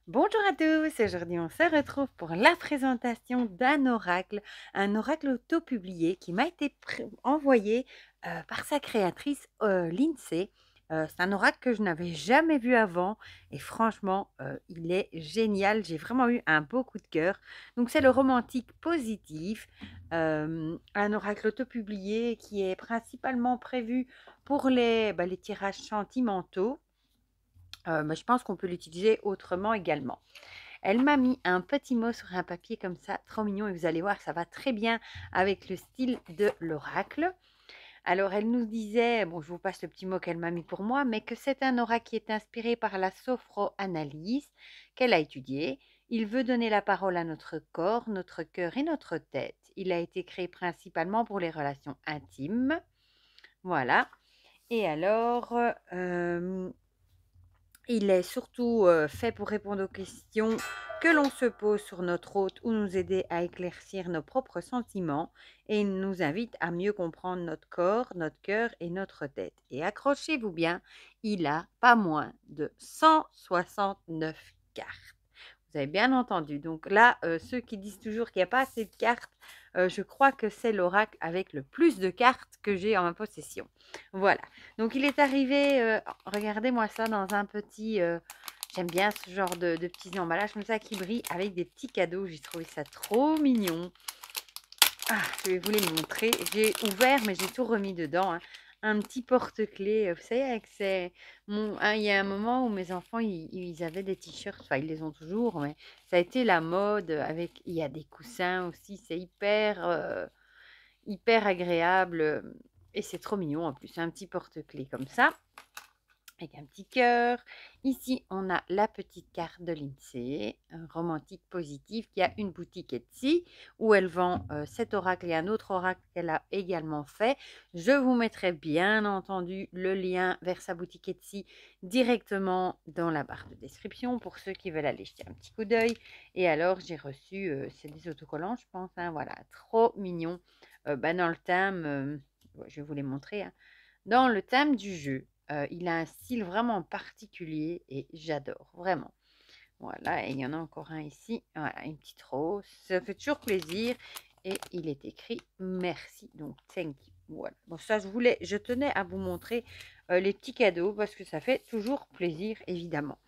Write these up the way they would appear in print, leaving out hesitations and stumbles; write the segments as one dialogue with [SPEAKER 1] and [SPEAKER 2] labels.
[SPEAKER 1] Bonjour à tous, aujourd'hui on se retrouve pour la présentation un oracle auto-publié qui m'a été envoyé par sa créatrice Lindsay. C'est un oracle que je n'avais jamais vu avant et franchement il est génial, j'ai vraiment eu un beau coup de cœur. Donc c'est le romantique positif, un oracle auto-publié qui est principalement prévu pour les tirages sentimentaux. Mais je pense qu'on peut l'utiliser autrement également. Elle m'a mis un petit mot sur un papier comme ça, trop mignon, et vous allez voir, ça va très bien avec le style de l'oracle. Alors, elle nous disait, bon, je vous passe le petit mot qu'elle m'a mis pour moi, mais que c'est un oracle qui est inspiré par la sophroanalyse qu'elle a étudiée. Il veut donner la parole à notre corps, notre cœur et notre tête. Il a été créé principalement pour les relations intimes. Voilà. Et alors, il est surtout fait pour répondre aux questions que l'on se pose sur notre hôte ou nous aider à éclaircir nos propres sentiments et il nous invite à mieux comprendre notre corps, notre cœur et notre tête. Et accrochez-vous bien, il a pas moins de 169 cartes. Vous avez bien entendu. Donc là, ceux qui disent toujours qu'il n'y a pas assez de cartes, je crois que c'est l'oracle avec le plus de cartes que j'ai en ma possession. Voilà. Donc il est arrivé, regardez-moi ça, dans un petit... j'aime bien ce genre de petits emballages comme ça qui brillent avec des petits cadeaux. J'ai trouvé ça trop mignon. Ah, je vais vous les montrer. J'ai ouvert, mais j'ai tout remis dedans, hein. Un petit porte-clés, vous savez, avec il y a un moment où mes enfants, ils avaient des t-shirts, enfin, ils les ont toujours, mais ça a été la mode. Il y a des coussins aussi, c'est hyper agréable. Et c'est trop mignon en plus, un petit porte-clés comme ça avec un petit cœur. Ici, on a la petite carte de l'INSEE, un romantique positif, qui a une boutique Etsy où elle vend cet oracle et un autre oracle qu'elle a également fait. Je vous mettrai bien entendu le lien vers sa boutique Etsy directement dans la barre de description pour ceux qui veulent aller jeter un petit coup d'œil. Et alors, j'ai reçu, c'est des autocollants, je pense, hein, voilà, trop mignon. Dans le thème, je vais vous les montrer, hein. Dans le thème du jeu, il a un style vraiment particulier et j'adore, vraiment. Voilà, et il y en a encore un ici. Voilà, une petite rose. Ça fait toujours plaisir. Et il est écrit merci. Donc, thank you. Voilà. Bon, ça, je tenais à vous montrer les petits cadeaux parce que ça fait toujours plaisir, évidemment.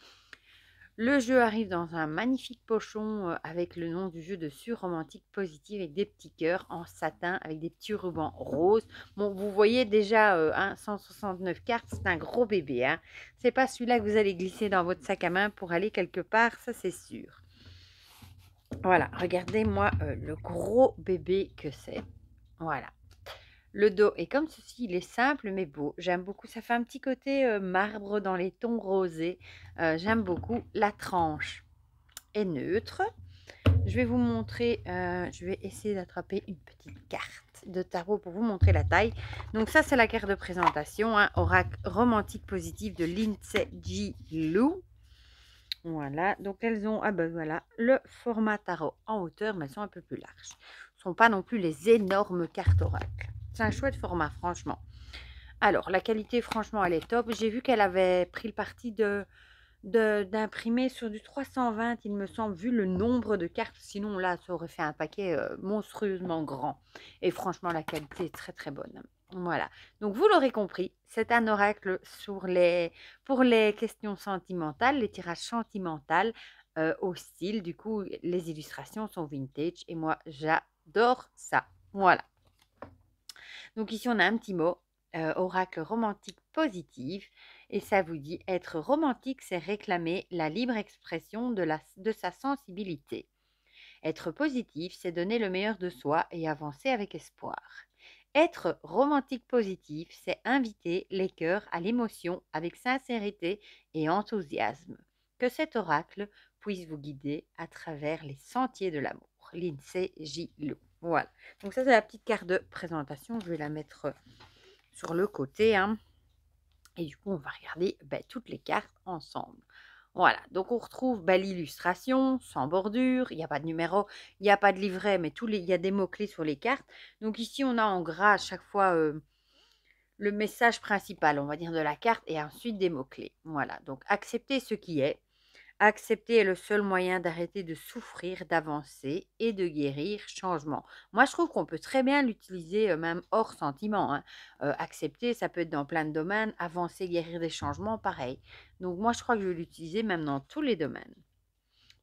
[SPEAKER 1] Le jeu arrive dans un magnifique pochon avec le nom du jeu dessus, romantique positive, avec des petits cœurs en satin, avec des petits rubans roses. Bon, vous voyez déjà, 169 cartes, c'est un gros bébé, hein. C'est pas celui-là que vous allez glisser dans votre sac à main pour aller quelque part, ça c'est sûr. Voilà, regardez-moi le gros bébé que c'est. Voilà. Le dos est comme ceci, il est simple mais beau. J'aime beaucoup, ça fait un petit côté marbre dans les tons rosés. J'aime beaucoup la tranche est neutre. Je vais vous montrer, je vais essayer d'attraper une petite carte de tarot pour vous montrer la taille. Donc ça, c'est la carte de présentation, hein, oracle romantique positif de Lindsay G. Lou. Voilà, donc elles ont, ah ben voilà, le format tarot en hauteur, mais elles sont un peu plus larges. Ce ne sont pas non plus les énormes cartes oracle. C'est un chouette format, franchement. Alors, la qualité, franchement, elle est top. J'ai vu qu'elle avait pris le parti d'imprimer sur du 320, il me semble, vu le nombre de cartes. Sinon, là, ça aurait fait un paquet monstrueusement grand. Et franchement, la qualité est très, très bonne. Voilà. Donc, vous l'aurez compris, c'est un oracle pour les questions sentimentales, les tirages sentimentaux au style. Du coup, les illustrations sont vintage et moi, j'adore ça. Voilà. Donc, ici, on a un petit mot, oracle romantique positif. Et ça vous dit, être romantique, c'est réclamer la libre expression de sa sensibilité. Être positif, c'est donner le meilleur de soi et avancer avec espoir. Être romantique positif, c'est inviter les cœurs à l'émotion avec sincérité et enthousiasme. Que cet oracle puisse vous guider à travers les sentiers de l'amour. Lindsay J. Lou. Voilà. Donc ça, c'est la petite carte de présentation. Je vais la mettre sur le côté, hein. Et du coup, on va regarder toutes les cartes ensemble. Voilà, donc on retrouve l'illustration sans bordure, il n'y a pas de numéro, il n'y a pas de livret, mais il y a des mots-clés sur les cartes. Donc ici, on a en gras à chaque fois le message principal, on va dire, de la carte et ensuite des mots-clés. Voilà, donc accepter ce qui est, Accepter est le seul moyen d'arrêter de souffrir, d'avancer et de guérir changement. Moi, je trouve qu'on peut très bien l'utiliser même hors sentiment, hein. Accepter, ça peut être dans plein de domaines. Avancer, guérir des changements, pareil. Donc moi, je crois que je vais l'utiliser même dans tous les domaines.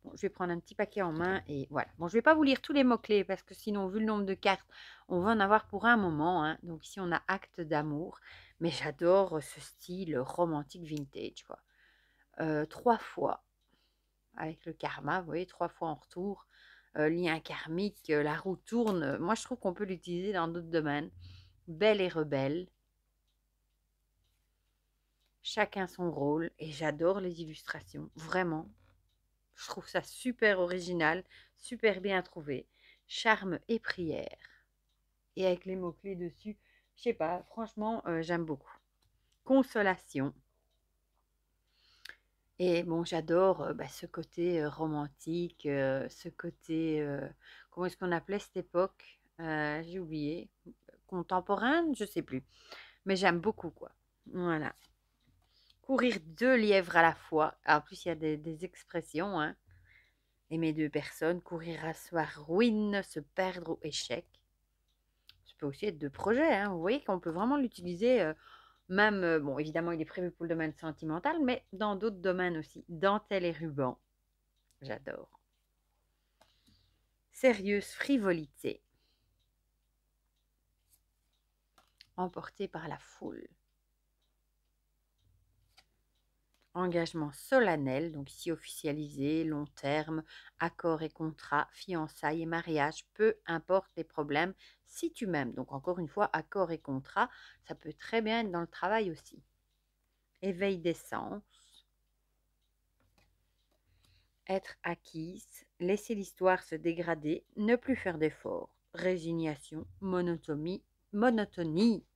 [SPEAKER 1] Bon, je vais prendre un petit paquet en main et voilà. Bon, je ne vais pas vous lire tous les mots-clés parce que sinon, vu le nombre de cartes, on va en avoir pour un moment, hein. Donc ici, on a acte d'amour. Mais j'adore ce style romantique vintage, quoi. 3 fois avec le karma, vous voyez, 3 fois en retour. Lien karmique, la roue tourne. Moi, je trouve qu'on peut l'utiliser dans d'autres domaines. Belle et rebelle. Chacun son rôle. Et j'adore les illustrations, vraiment. Je trouve ça super original, super bien trouvé. Charme et prière. Et avec les mots-clés dessus, je sais pas, franchement, j'aime beaucoup. Consolation. Et bon, j'adore ce côté romantique, ce côté, comment est-ce qu'on appelait cette époque? J'ai oublié. Contemporaine, je sais plus. Mais j'aime beaucoup, quoi. Voilà. Courir 2 lièvres à la fois. En plus, il y a des expressions, hein. Aimer 2 personnes, courir à soi, ruine, se perdre ou échec. Ça peut aussi être 2 projets, hein. Vous voyez qu'on peut vraiment l'utiliser, même, bon, évidemment, il est prévu pour le domaine sentimental, mais dans d'autres domaines aussi. Dentelle et ruban. J'adore. Sérieuse frivolité. Emportée par la foule. Engagement solennel, donc ici officialisé, long terme, accord et contrat, fiançailles et mariage, peu importe les problèmes, si tu m'aimes. Donc encore une fois, accord et contrat, ça peut très bien être dans le travail aussi. Éveil des sens. Être acquise, laisser l'histoire se dégrader, ne plus faire d'efforts, résignation, monotonie,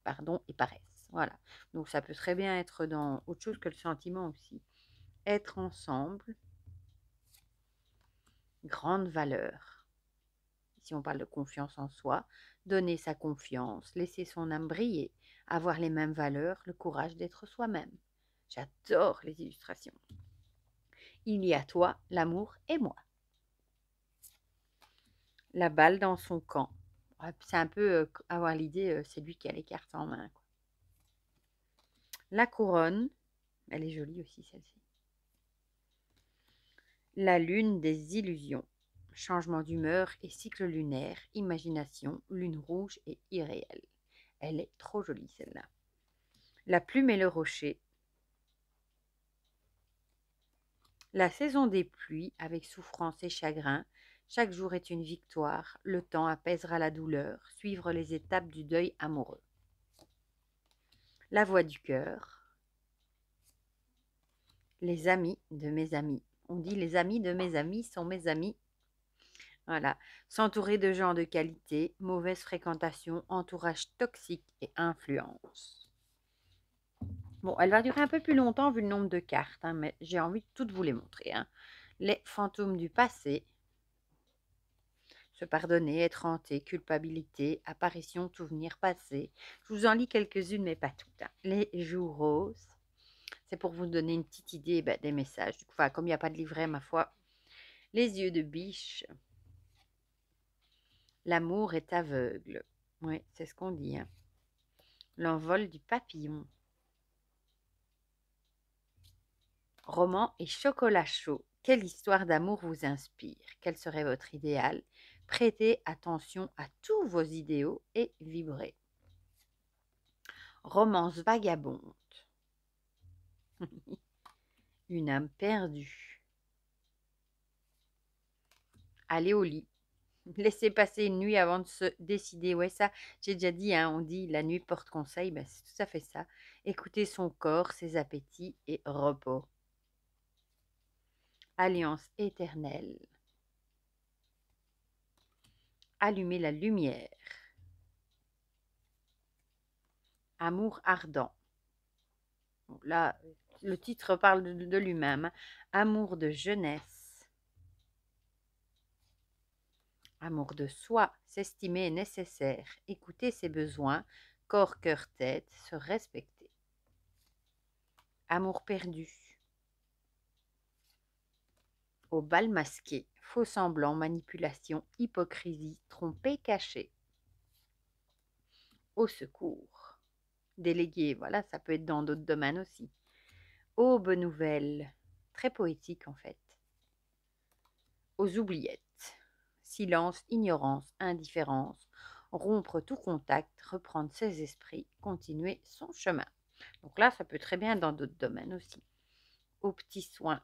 [SPEAKER 1] pardon, et paresse. Voilà. Donc ça peut très bien être dans autre chose que le sentiment aussi. Être ensemble, grande valeur. Si on parle de confiance en soi, donner sa confiance, laisser son âme briller, avoir les mêmes valeurs, le courage d'être soi-même. J'adore les illustrations. Il y a toi, l'amour et moi. La balle dans son camp. C'est un peu avoir l'idée, c'est lui qui a les cartes en main, quoi. La couronne. Elle est jolie aussi, celle-ci. La lune des illusions. Changement d'humeur et cycle lunaire, imagination, lune rouge et irréelle. Elle est trop jolie, celle-là. La plume et le rocher. La saison des pluies, avec souffrance et chagrin. Chaque jour est une victoire. Le temps apaisera la douleur. Suivre les étapes du deuil amoureux. La voix du cœur. Les amis de mes amis. On dit les amis de mes amis sont mes amis. Voilà. S'entourer de gens de qualité, mauvaise fréquentation, entourage toxique et influence. Bon, elle va durer un peu plus longtemps vu le nombre de cartes, hein, mais j'ai envie de toutes vous les montrer, hein. Les fantômes du passé. Se pardonner, être hanté, culpabilité, apparition, souvenir passé. Je vous en lis quelques-unes, mais pas toutes, hein. Les jours roses. C'est pour vous donner une petite idée des messages. Enfin, comme il n'y a pas de livret, ma foi. Les yeux de biche. L'amour est aveugle. Oui, c'est ce qu'on dit, hein. L'envol du papillon. Roman et chocolat chaud. Quelle histoire d'amour vous inspire? Quel serait votre idéal? Prêtez attention à tous vos idéaux et vibrez. Romance vagabonde. Une âme perdue. Allez au lit. Laissez passer une nuit avant de se décider. Ouais, ça, j'ai déjà dit, hein, on dit la nuit porte conseil. Ben, c'est tout à fait ça. Écoutez son corps, ses appétits et repos. Alliance éternelle. Allumer la lumière. Amour ardent. Bon, là, le titre parle de lui-même, hein. Amour de jeunesse. Amour de soi, s'estimer est nécessaire. Écouter ses besoins, corps, cœur, tête, se respecter. Amour perdu. au bal masqué, faux semblant, manipulation, hypocrisie, tromper, caché. Au secours. Délégué, voilà, ça peut être dans d'autres domaines aussi. Aube nouvelle, très poétique en fait. Aux oubliettes. Silence, ignorance, indifférence. Rompre tout contact, reprendre ses esprits, continuer son chemin. Donc là, ça peut très bien être dans d'autres domaines aussi. Aux petits soins.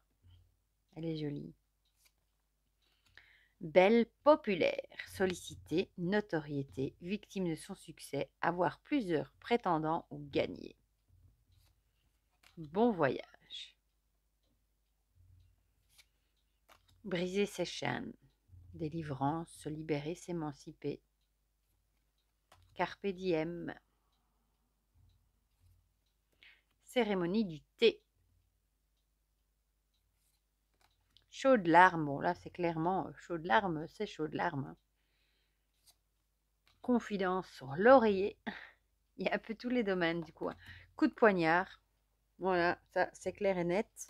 [SPEAKER 1] Elle est jolie. Belle, populaire, sollicitée, notoriété, victime de son succès, avoir plusieurs prétendants ou gagner. Bon voyage. Briser ses chaînes. Délivrance, se libérer, s'émanciper. Carpe diem. Cérémonie du thé. Chaud de larmes, bon là c'est clairement chaud de larmes, c'est chaud de larmes. Confidence sur l'oreiller. Il y a un peu tous les domaines du coup. Coup de poignard. Voilà, ça c'est clair et net.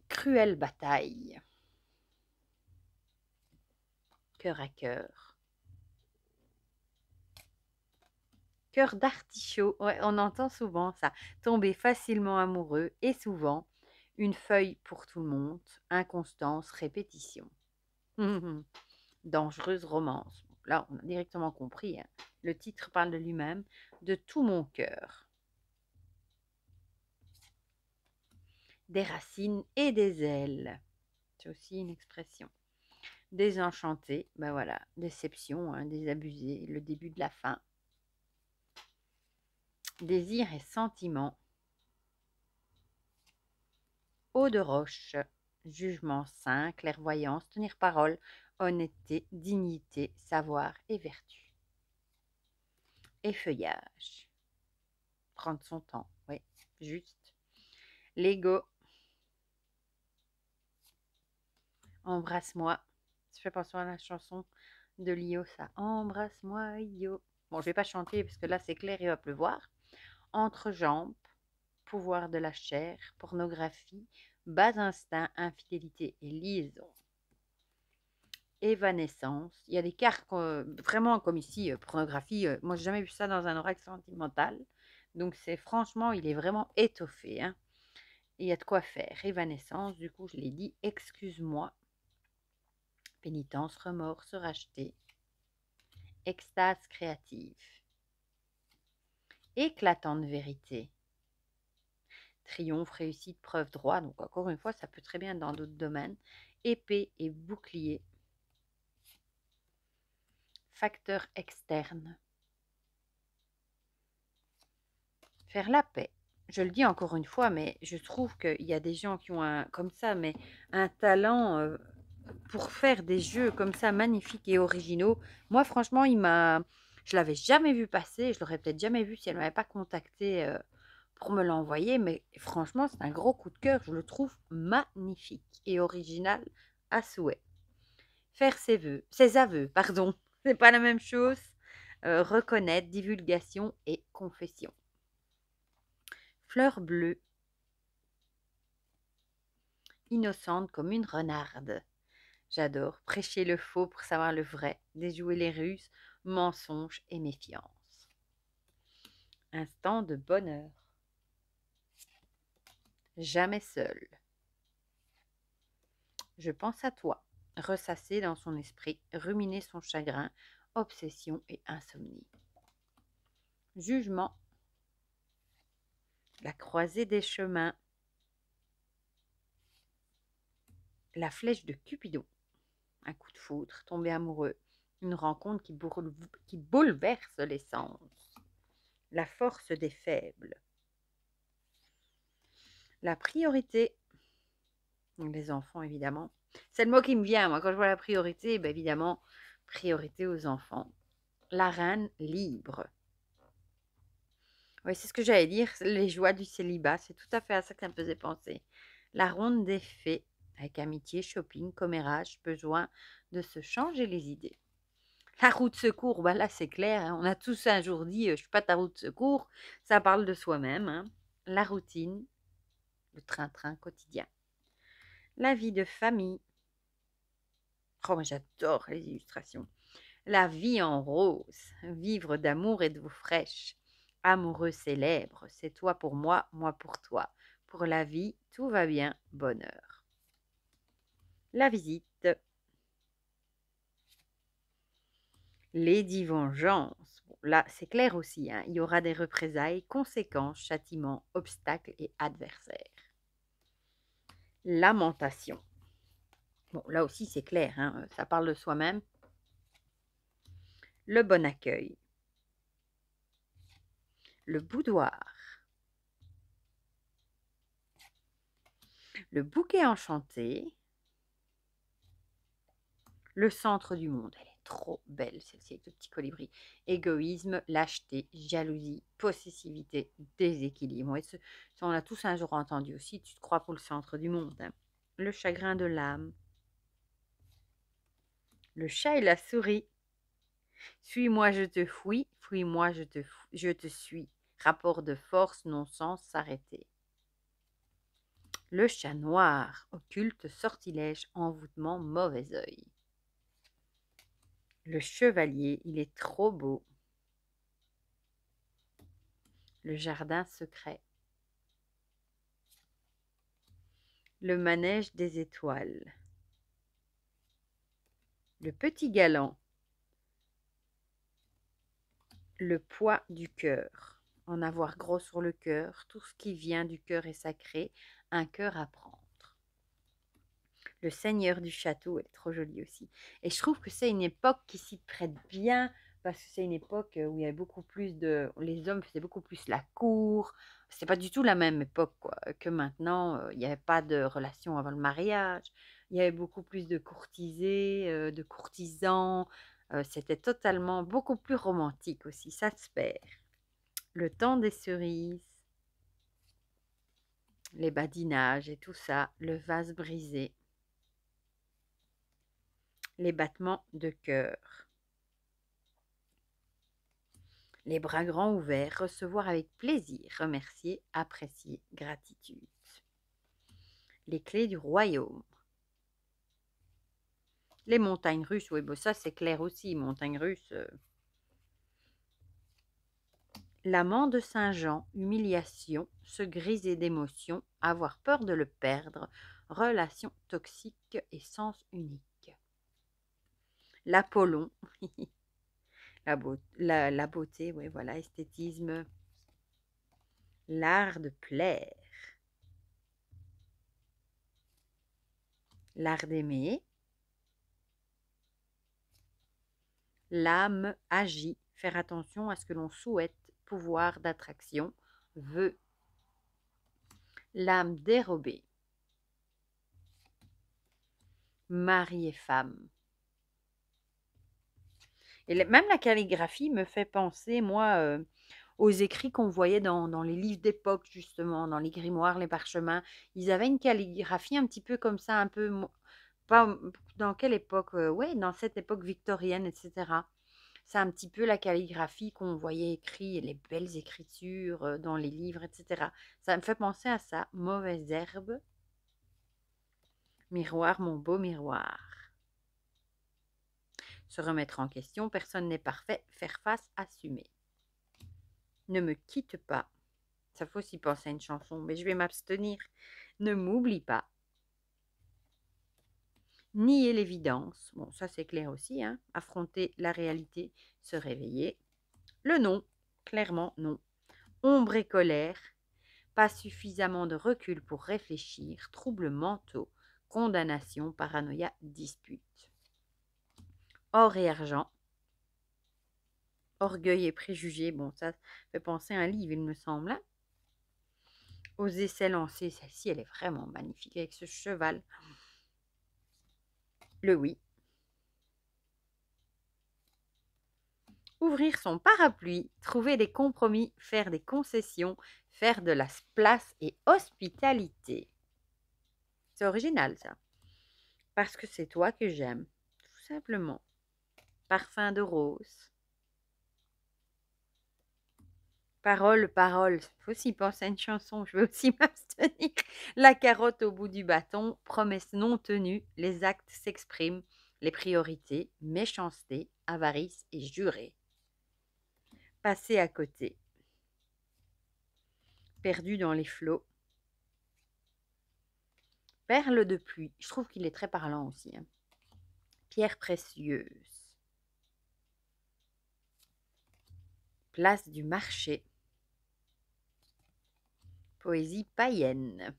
[SPEAKER 1] Cruelle bataille. Cœur à cœur. Cœur d'artichaut. Ouais, on entend souvent ça. Tomber facilement amoureux et souvent. Une feuille pour tout le monde. Inconstance, répétition. Dangereuse romance. Là, on a directement compris. Hein. Le titre parle de lui-même. De tout mon cœur. Des racines et des ailes. C'est aussi une expression. Désenchanté, ben voilà, déception, hein, désabusé, le début de la fin. Désir et sentiment. Eau de roche, jugement sain, clairvoyance, tenir parole, honnêteté, dignité, savoir et vertu. Effeuillage. Prendre son temps, oui, juste. L'ego. Embrasse-moi. Ça fait penser à la chanson de Lio, ça. Embrasse-moi, Yo. Bon, je vais pas chanter parce que là, c'est clair, il va pleuvoir. Entrejambe, pouvoir de la chair, pornographie, bas instinct, infidélité et liaison. Évanescence. Il y a des cartes vraiment comme ici, pornographie. Moi, j'ai jamais vu ça dans un oracle sentimental. Donc, c'est franchement, il est vraiment étoffé. Hein. Et il y a de quoi faire. Évanescence, du coup, je l'ai dit. Excuse-moi. Pénitence, remords, se racheter. Extase créative. Éclatante vérité. Triomphe, réussite, preuve, droit. Donc, encore une fois, ça peut très bien être dans d'autres domaines. Épée et bouclier. Facteur externe. Faire la paix. Je le dis encore une fois, mais je trouve qu'il y a des gens qui ont comme ça, mais un talent pour faire des jeux comme ça magnifiques et originaux. Moi, franchement, je l'avais jamais vu passer. Je l'aurais peut-être jamais vu si elle ne m'avait pas contacté pour me l'envoyer. Mais franchement, c'est un gros coup de cœur. Je le trouve magnifique et original à souhait. Faire ses aveux, pardon. C'est pas la même chose. Reconnaître, divulgation et confession. Fleur bleue. Innocente comme une renarde. J'adore prêcher le faux pour savoir le vrai, déjouer les ruses, mensonges et méfiance. Instant de bonheur. Jamais seul. Je pense à toi. Ressasser dans son esprit, ruminer son chagrin, obsession et insomnie. Jugement. La croisée des chemins. La flèche de Cupidon. Un coup de foudre, tomber amoureux. Une rencontre qui bouleverse les sens. La force des faibles. La priorité. Les enfants, évidemment. C'est le mot qui me vient, moi, quand je vois la priorité, ben évidemment, priorité aux enfants. La reine libre. Oui, c'est ce que j'allais dire, les joies du célibat, c'est tout à fait à ça que ça me faisait penser. La ronde des fées, avec amitié, shopping, commérage, besoin de se changer les idées. La roue de secours, ben là c'est clair, hein, on a tous un jour dit, je suis pas ta roue de secours, ça parle de soi-même. Hein. La routine, le train-train quotidien. La vie de famille. Oh, moi j'adore les illustrations. La vie en rose. Vivre d'amour et d'eau fraîche. Amoureux célèbre. C'est toi pour moi pour toi. Pour la vie, tout va bien, bonheur. La visite. Lady Vengeance. Bon, là, c'est clair aussi, hein. Il y aura des représailles, conséquences, châtiments, obstacles et adversaires. Lamentation. Bon, là aussi, c'est clair, hein. Ça parle de soi-même. Le bon accueil. Le boudoir. Le bouquet enchanté. Le centre du monde. Elle est trop belle, celle-ci, avec le petit colibri. Égoïsme, lâcheté, jalousie, possessivité, déséquilibre. Et ça, on l'a tous un jour entendu aussi. Tu te crois pour le centre du monde, hein. Le chagrin de l'âme. Le chat et la souris. Suis-moi, je te fouille. Fouille-moi, je te suis. Rapport de force, non-sens, s'arrêter. Le chat noir. Occulte, sortilège, envoûtement, mauvais œil. Le chevalier, il est trop beau. Le jardin secret. Le manège des étoiles. Le petit galant. Le poids du cœur. En avoir gros sur le cœur. Tout ce qui vient du cœur est sacré. Un cœur à prendre. Le seigneur du château, elle est trop jolie aussi. Et je trouve que c'est une époque qui s'y prête bien, parce que c'est une époque où il y avait beaucoup plus de... Les hommes faisaient beaucoup plus la cour. C'est pas du tout la même époque quoi, que maintenant. Il n'y avait pas de relation avant le mariage. Il y avait beaucoup plus de courtisés, de courtisans. C'était totalement beaucoup plus romantique aussi. Ça se perd. Le temps des cerises, les badinages et tout ça. Le vase brisé. Les battements de cœur. Les bras grands ouverts, recevoir avec plaisir, remercier, apprécier, gratitude. Les clés du royaume. Les montagnes russes, oui, bon, ça c'est clair aussi, montagnes russes. L'amant de Saint-Jean, humiliation, se griser d'émotion, avoir peur de le perdre, relation toxique et sens unique. L'Apollon, la beauté, oui, voilà, esthétisme. L'art de plaire. L'art d'aimer. L'âme agit. Faire attention à ce que l'on souhaite. Pouvoir d'attraction. Veut. L'âme dérobée. Mari et femme. Et même la calligraphie me fait penser, moi, aux écrits qu'on voyait dans les livres d'époque, justement, dans les grimoires, les parchemins. Ils avaient une calligraphie un petit peu comme ça, un peu... Pas, dans quelle époque? Ouais, dans cette époque victorienne, etc. C'est un petit peu la calligraphie qu'on voyait écrit, les belles écritures dans les livres, etc. Ça me fait penser à ça. Mauvaise herbe. Miroir, mon beau miroir. Se remettre en question, personne n'est parfait. Faire face, assumer. Ne me quitte pas. Ça faut aussi penser à une chanson, mais je vais m'abstenir. Ne m'oublie pas. Nier l'évidence. Bon, ça c'est clair aussi, hein. Affronter la réalité, se réveiller. Le non, clairement non. Ombre et colère. Pas suffisamment de recul pour réfléchir, troubles mentaux, condamnation, paranoïa, dispute. Or et argent, orgueil et préjugés, bon ça fait penser à un livre il me semble. Hein. Oser s'élancer, celle-ci elle est vraiment magnifique avec ce cheval. Le oui. Ouvrir son parapluie, trouver des compromis, faire des concessions, faire de la place et hospitalité. C'est original ça. Parce que c'est toi que j'aime, tout simplement. Parfum de rose. Parole, parole. Faut aussi penser à une chanson, je vais aussi m'abstenir. La carotte au bout du bâton, promesse non tenue, les actes s'expriment, les priorités, méchanceté, avarice et juré. Passer à côté. Perdu dans les flots. Perle de pluie. Je trouve qu'il est très parlant aussi. Hein. Pierre précieuse. Place du marché. Poésie païenne.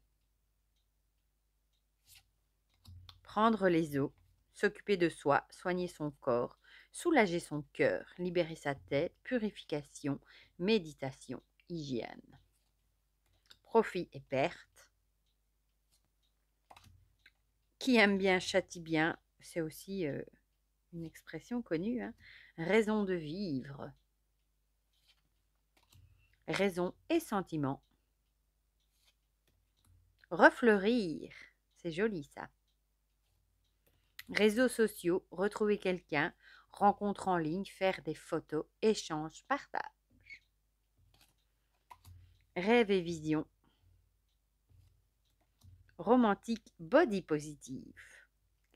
[SPEAKER 1] Prendre les eaux, s'occuper de soi, soigner son corps, soulager son cœur, libérer sa tête, purification, méditation, hygiène. Profit et perte. Qui aime bien châtie bien, c'est aussi une expression connue. Hein. Raison de vivre. Raison et sentiment. Refleurir, c'est joli ça. Réseaux sociaux, retrouver quelqu'un, rencontre en ligne, faire des photos, échange, partage. Rêve et vision. Romantique, body positive.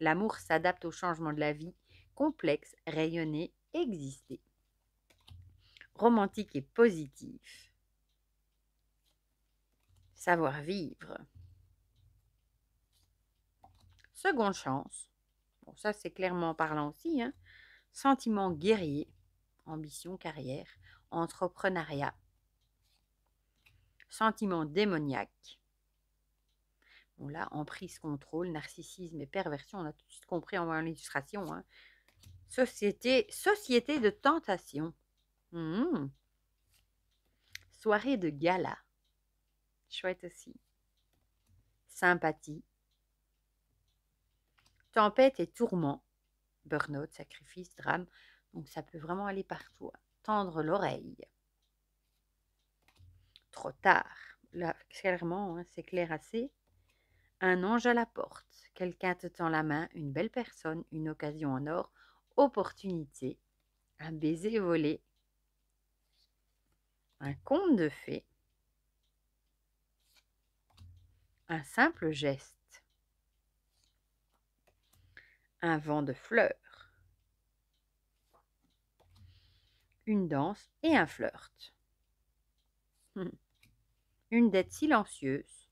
[SPEAKER 1] L'amour s'adapte au changement de la vie, complexe, rayonner, exister. Romantique et positif. Savoir vivre. Seconde chance. Bon, ça c'est clairement parlant aussi. Hein. Sentiment guerrier, ambition, carrière, entrepreneuriat. Sentiment démoniaque. Bon là, emprise, contrôle, narcissisme et perversion, on a tout de suite compris en voyant l'illustration. Hein. Société de tentation. Soirée de gala. Chouette aussi. Sympathie. Tempête et tourment. Burn-out, sacrifice, drame. Donc ça peut vraiment aller partout. Hein. Tendre l'oreille. Trop tard. Là, clairement, hein, c'est clair assez. Un ange à la porte. Quelqu'un te tend la main, une belle personne, une occasion en or, opportunité, un baiser volé, un conte de fées, un simple geste, un vent de fleurs, une danse et un flirt, une dette silencieuse,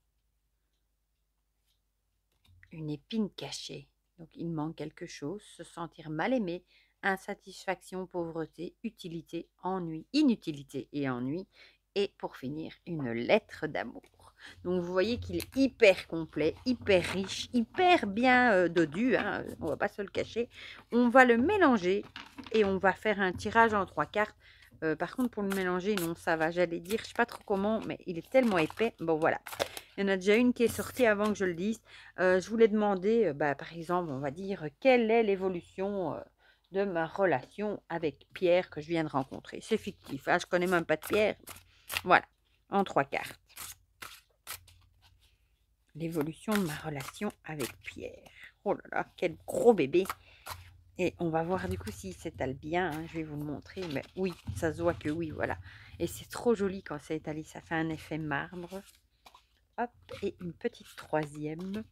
[SPEAKER 1] une épine cachée. Donc il manque quelque chose, se sentir mal aimé, insatisfaction, pauvreté, utilité, ennui, inutilité et ennui. Et pour finir, une lettre d'amour. Donc vous voyez qu'il est hyper complet, hyper riche, hyper bien dodu, hein, on ne va pas se le cacher. On va le mélanger et on va faire un tirage en 3 cartes. Par contre, pour le mélanger, non, ça va, j'allais dire, je ne sais pas trop comment, mais il est tellement épais. Bon, voilà. Il y en a déjà une qui est sortie avant que je le dise. Je voulais demander, par exemple, on va dire, quelle est l'évolution de ma relation avec Pierre que je viens de rencontrer. C'est fictif, hein, je ne connais même pas de Pierre. Voilà, en 3 cartes. L'évolution de ma relation avec Pierre. Oh là là, quel gros bébé. Et on va voir du coup s'il s'étale bien. Hein, je vais vous le montrer. Mais oui, ça se voit que oui, voilà. Et c'est trop joli quand c'est étalé. Ça fait un effet marbre. Hop, et une petite troisième.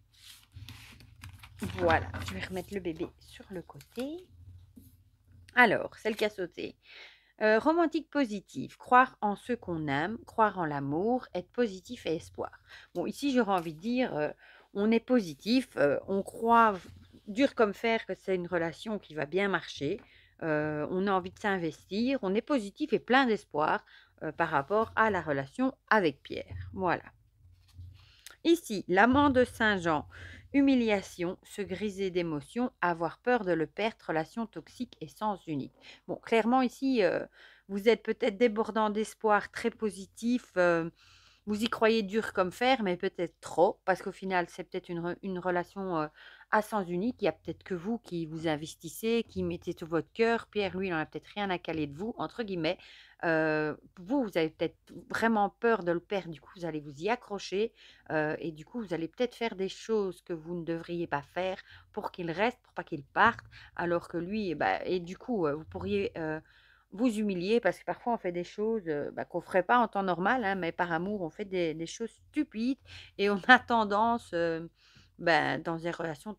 [SPEAKER 1] Voilà, je vais remettre le bébé sur le côté. Alors, celle qui a sauté. Romantique positif, croire en ce qu'on aime, croire en l'amour, être positif et espoir. Bon, ici, j'aurais envie de dire, on est positif, on croit dur comme fer que c'est une relation qui va bien marcher, on a envie de s'investir, on est positif et plein d'espoir par rapport à la relation avec Pierre. Voilà. Ici, l'amant de Saint-Jean, humiliation, se griser d'émotion, avoir peur de le perdre, relation toxique et sens unique. Bon, clairement ici, vous êtes peut-être débordant d'espoir, très positif, vous y croyez dur comme fer, mais peut-être trop, parce qu'au final, c'est peut-être une relation à sens unique. Il n'y a peut-être que vous qui vous investissez, qui mettez tout votre cœur. Pierre, lui, il n'en a peut-être rien à caler de vous, entre guillemets. Vous avez peut-être vraiment peur de le perdre, du coup, vous allez vous y accrocher. Et du coup, vous allez peut-être faire des choses que vous ne devriez pas faire pour qu'il reste, pour pas qu'il parte, alors que lui, et du coup, vous pourriez vous humilier parce que parfois on fait des choses qu'on ne ferait pas en temps normal, hein, mais par amour, on fait des choses stupides et on a tendance, dans des relations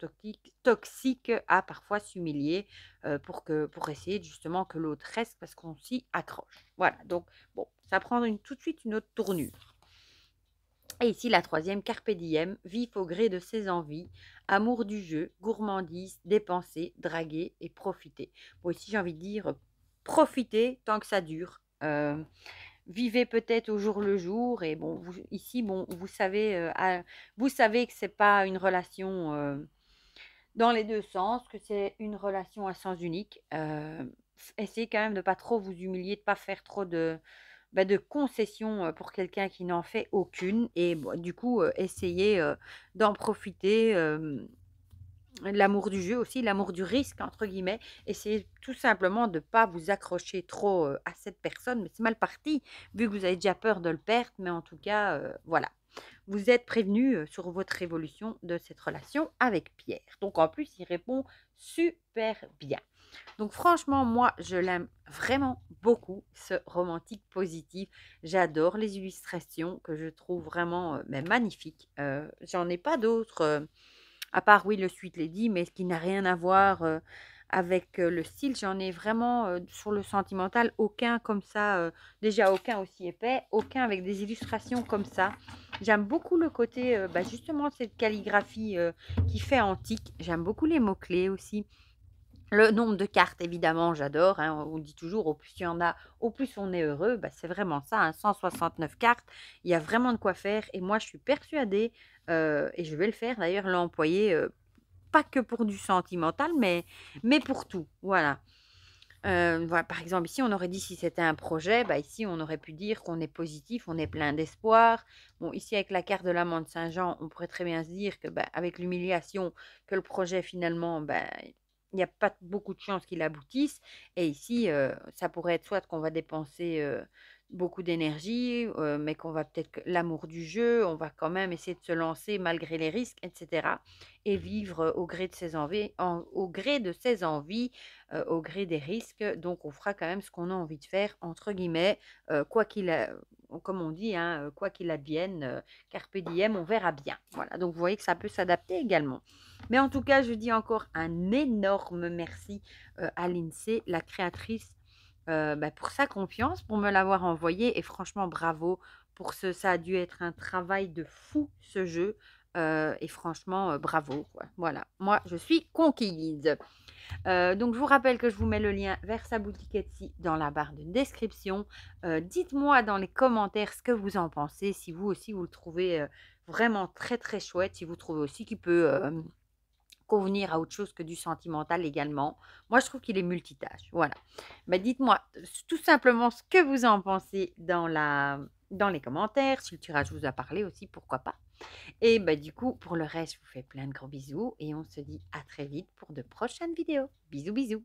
[SPEAKER 1] toxiques à parfois s'humilier pour essayer justement que l'autre reste parce qu'on s'y accroche. Voilà, donc bon, ça prend tout de suite une autre tournure. Et ici, la troisième, carpe diem, vif au gré de ses envies, amour du jeu, gourmandise, dépenser, draguer et profiter. Bon, ici, j'ai envie de dire, profitez tant que ça dure. Vivez peut-être au jour le jour. Et bon, ici, bon, vous savez que c'est pas une relation dans les deux sens, que c'est une relation à sens unique. Essayez quand même de pas trop vous humilier, de pas faire trop de concessions pour quelqu'un qui n'en fait aucune. Et bon, du coup, essayez d'en profiter. L'amour du jeu aussi, l'amour du risque, entre guillemets. Essayez tout simplement de ne pas vous accrocher trop à cette personne. Mais c'est mal parti, vu que vous avez déjà peur de le perdre. Mais en tout cas, voilà. Vous êtes prévenu sur votre évolution de cette relation avec Pierre. Donc en plus, il répond super bien. Donc franchement, moi, je l'aime vraiment beaucoup, ce romantique positif. J'adore les illustrations que je trouve vraiment magnifiques. J'en ai pas d'autres, à part, oui, le Sweet Lady, mais ce qui n'a rien à voir avec le style. J'en ai vraiment sur le sentimental, aucun comme ça. Déjà, aucun aussi épais, aucun avec des illustrations comme ça. J'aime beaucoup le côté, justement, cette calligraphie qui fait antique. J'aime beaucoup les mots-clés aussi. Le nombre de cartes, évidemment, j'adore, hein. On dit toujours, au plus il y en a, au plus on est heureux. C'est vraiment ça, hein, 169 cartes. Il y a vraiment de quoi faire. Et moi, je suis persuadée, et je vais le faire d'ailleurs, l'employer, pas que pour du sentimental, mais pour tout. Voilà. Voilà. Par exemple, ici, on aurait dit si c'était un projet, ici, on aurait pu dire qu'on est positif, on est plein d'espoir. Bon, ici, avec la carte de l'amant de Saint-Jean, on pourrait très bien se dire que, avec l'humiliation, que le projet, finalement, il n'y a pas beaucoup de chances qu'il aboutisse. Et ici, ça pourrait être soit qu'on va dépenser beaucoup d'énergie, mais qu'on va peut-être l'amour du jeu, on va quand même essayer de se lancer malgré les risques, etc. Et vivre au gré de ses envies, au gré de ses envies, au gré des risques. Donc, on fera quand même ce qu'on a envie de faire, entre guillemets, quoi qu'il a, comme on dit, hein, quoi qu'il advienne, carpe diem, on verra bien. Voilà, donc vous voyez que ça peut s'adapter également. Mais en tout cas, je dis encore un énorme merci à l'INSEE, la créatrice, pour sa confiance, pour me l'avoir envoyé. Et franchement, bravo pour ce. Ça a dû être un travail de fou, ce jeu. Et franchement, bravo, quoi. Voilà, moi, je suis conquise. Donc, je vous rappelle que je vous mets le lien vers sa boutique Etsy dans la barre de description. Dites-moi dans les commentaires ce que vous en pensez, si vous aussi, vous le trouvez vraiment très, très chouette, si vous trouvez aussi qu'il peut convenir à autre chose que du sentimental également. Moi, je trouve qu'il est multitâche. Voilà. Dites-moi tout simplement ce que vous en pensez dans les commentaires. Si le tirage vous a parlé aussi, pourquoi pas. Et du coup, pour le reste, je vous fais plein de gros bisous et on se dit à très vite pour de prochaines vidéos. Bisous, bisous.